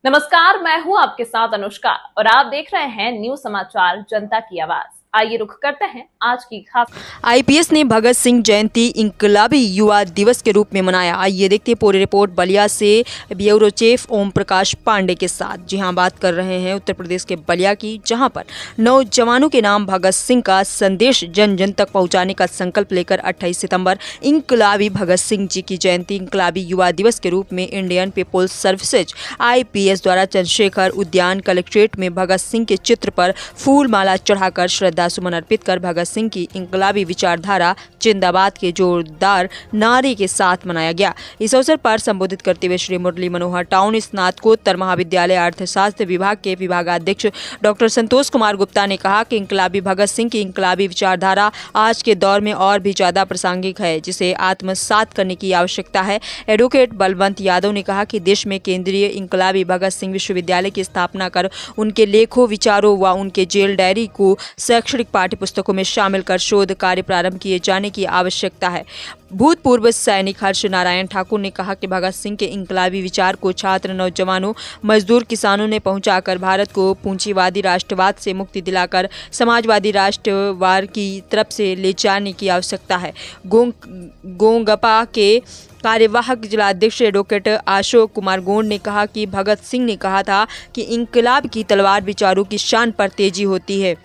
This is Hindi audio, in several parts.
नमस्कार, मैं हूं आपके साथ अनुष्का और आप देख रहे हैं न्यूज समाचार जनता की आवाज। आइए रुख करते हैं आज की खास। आईपीएस ने भगत सिंह जयंती इंकलाबी युवा दिवस के रूप में मनाया। आइए देखते हैं पूरी रिपोर्ट बलिया से ब्यूरो चीफ ओम प्रकाश पांडे के साथ। जी हां, बात कर रहे हैं उत्तर प्रदेश के बलिया की, जहां पर नौजवानों के नाम भगत सिंह का संदेश जन जन तक पहुंचाने का संकल्प लेकर 28 सितंबर इंकलाबी भगत सिंह जी की जयंती इंकलाबी युवा दिवस के रूप में इंडियन पीपुल्स सर्विसेज आईपीएस द्वारा चंद्रशेखर उद्यान कलेक्ट्रेट में भगत सिंह के चित्र पर फूल माला चढ़ाकर श्रद्धा सुमन अर्पित कर भगत सिंह की इंकलाबी विचारधारा जिंदाबाद के जोरदार नारे के साथ मनाया गया। इस अवसर पर संबोधित करते हुए श्री मुरली मनोहर टाउन स्नातकोत्तर महाविद्यालय अर्थशास्त्र विभाग के विभागाध्यक्ष डॉक्टर संतोष कुमार गुप्ता ने कहा कि इंकलाबी भगत सिंह की इंकलाबी विचारधारा आज के दौर में और भी ज्यादा प्रासंगिक है, जिसे आत्मसात करने की आवश्यकता है। एडवोकेट बलवंत यादव ने कहा कि देश में केंद्रीय इंकलाबी भगत सिंह विश्वविद्यालय की स्थापना कर उनके लेखों, विचारों व उनके जेल डायरी को शैक्षणिक पाठ्य पुस्तकों में शामिल कर शोध कार्य प्रारंभ किए जाने की आवश्यकता है। भूतपूर्व सैनिक हर्ष नारायण ठाकुर ने कहा कि भगत सिंह के इंकलाबी विचार को छात्र, नौजवानों, मजदूर, किसानों ने पहुंचाकर भारत को पूंजीवादी राष्ट्रवाद से मुक्ति दिलाकर समाजवादी राष्ट्रवाद की तरफ से ले जाने की आवश्यकता है। गोंगपा के कार्यवाहक जिलाध्यक्ष एडवोकेट अशोक कुमार गोंड ने कहा कि भगत सिंह ने कहा था कि इंकलाब की तलवार विचारों की शान पर तेजी होती है।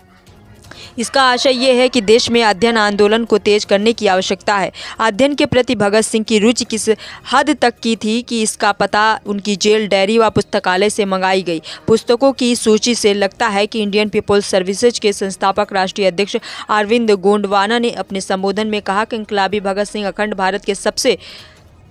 इसका आशय ये है कि देश में अध्ययन आंदोलन को तेज करने की आवश्यकता है। अध्ययन के प्रति भगत सिंह की रुचि किस हद तक की थी कि इसका पता उनकी जेल डायरी व पुस्तकालय से मंगाई गई पुस्तकों की सूची से लगता है कि इंडियन पीपुल्स सर्विसेज के संस्थापक राष्ट्रीय अध्यक्ष अरविंद गोंडवाना ने अपने संबोधन में कहा कि इंकलाबी भगत सिंह अखंड भारत के सबसे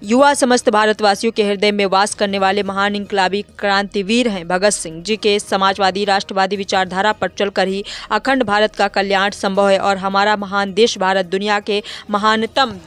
युवा समस्त भारतवासियों के हृदय में वास करने वाले महान इंकलाबी क्रांतिवीर हैं। भगत सिंह जी के समाजवादी राष्ट्रवादी विचारधारा पर चलकर ही अखंड भारत का कल्याण संभव है और हमारा महान देश भारत दुनिया के महानतम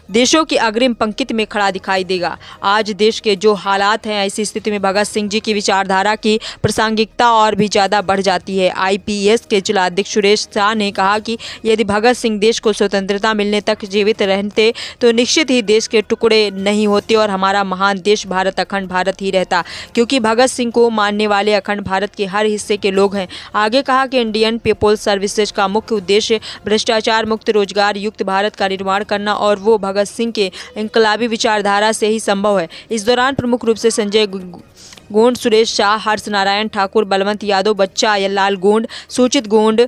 देशों की अग्रिम पंक्ति में खड़ा दिखाई देगा। आज देश के जो हालात हैं, ऐसी स्थिति में भगत सिंह जी की विचारधारा की प्रासंगिकता और भी ज़्यादा बढ़ जाती है। आईपीएस के जिलाध्यक्ष सुरेश शाह ने कहा कि यदि भगत सिंह देश को स्वतंत्रता मिलने तक जीवित रहते तो निश्चित ही देश के टुकड़े नहीं होते और हमारा महान देश भारत अखंड भारत ही रहता, क्योंकि भगत सिंह को मानने वाले अखंड भारत के हर हिस्से के लोग हैं। आगे कहा कि इंडियन पीपुल्स सर्विसेज का मुख्य उद्देश्य भ्रष्टाचार मुक्त, रोजगार युक्त भारत का निर्माण करना और वो भगत सिंह के इंकलाबी विचारधारा से ही संभव है। इस दौरान प्रमुख रूप से संजय गोंड, सुरेश शाह, हर्ष नारायण ठाकुर, बलवंत यादव, बच्चा लाल गोंड, सूचित गोंड,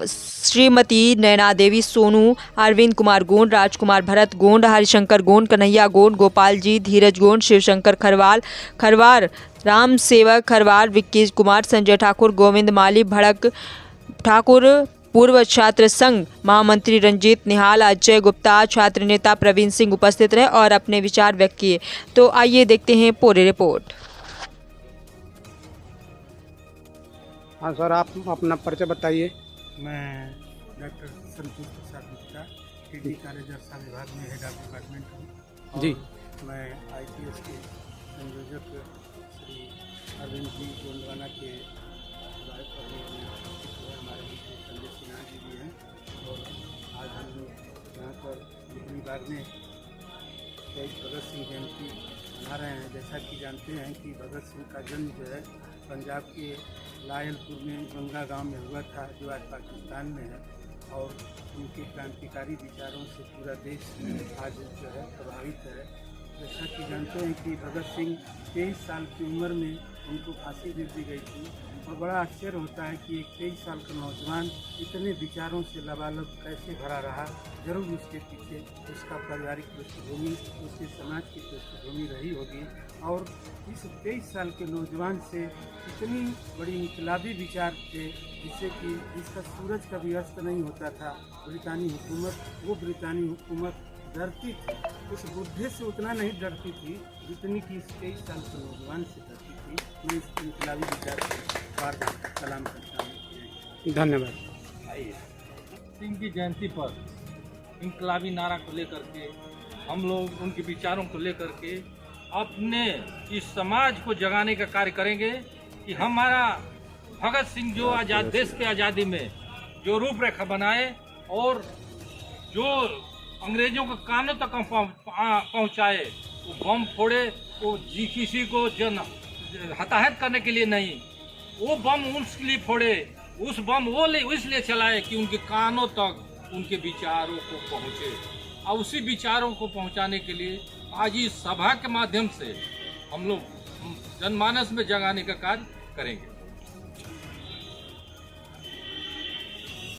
श्रीमती नैना देवी सोनू, अरविंद कुमार गोंड, राजकुमार भरत गोंड, हरिशंकर गोंड, कन्हैया गोंड, गोपाल जी, धीरज गोंड, शिवशंकर खरवार, राम सेवक खरवार, विक्की कुमार, संजय ठाकुर, गोविंद माली, भड़क ठाकुर, पूर्व छात्र संघ महामंत्री रंजीत निहाल, अजय गुप्ता, छात्र नेता प्रवीण सिंह उपस्थित रहे और अपने विचार व्यक्त किए। तो आइए देखते हैं पूरी रिपोर्ट। हाँ सर, आप अपना परिचय बताइए। मैं डॉक्टर संतोष प्रसाद गुप्ता, पीडी कार्य रक्षा विभाग में हेड ऑफ डिपार्टमेंट हूँ। जी। मैं आईपीएस के संयोजक श्री अरविंद जी गोंडवाना के विभाग पर हमारे मित्र संजय सिन्हा जी भी हैं और आज हम लोग यहाँ पर बिजली विभाग में भगत सिंह जयंती मना रहे हैं। जैसा कि जानते हैं कि भगत सिंह का जन्म जो है पंजाब के लायलपुर में गंगा गांव में हुआ था, जो आज पाकिस्तान में है, और उनके क्रांतिकारी विचारों से पूरा देश आज जो है प्रभावित है। जैसा कि जानते हैं कि भगत सिंह 23 साल की उम्र में उनको फांसी दे दी गई थी और बड़ा आश्चर्य होता है कि एक 23 साल का नौजवान इतने विचारों से लबालब कैसे भरा रहा। जरूर उसके पीछे उसका पारिवारिक पृष्ठभूमि, उसके समाज की पृष्ठभूमि रही होगी और इस 23 साल के नौजवान से इतनी बड़ी इंकलाबी विचार थे जिससे कि इसका सूरज कभी अस्त नहीं होता था। ब्रितानी हुकूमत डरती थी, उस बुद्धे से उतना नहीं डरती थी जितनी कि इस 23 साल के नौजवान से डरती थी। मैं इस इंकलाबी विचार से बार बार सलाम करता हूँ। धन्यवाद। सिंह की जयंती पर इंकलाबी नारा को लेकर के हम लोग उनके विचारों को लेकर के अपने इस समाज को जगाने का कार्य करेंगे कि हमारा भगत सिंह जो आज़ाद देश के आज़ादी में जो रूपरेखा बनाए और जो अंग्रेजों को कानों तक पहुंचाए, वो बम फोड़े, वो किसी को हताहत करने के लिए नहीं, वो बम उसके फोड़े, उस बम वो इसलिए चलाए कि उनके कानों तक उनके विचारों को पहुँचे। और उसी विचारों को पहुँचाने के लिए आज इस सभा के माध्यम से हम लोग जनमानस में जगाने का कार्य करेंगे।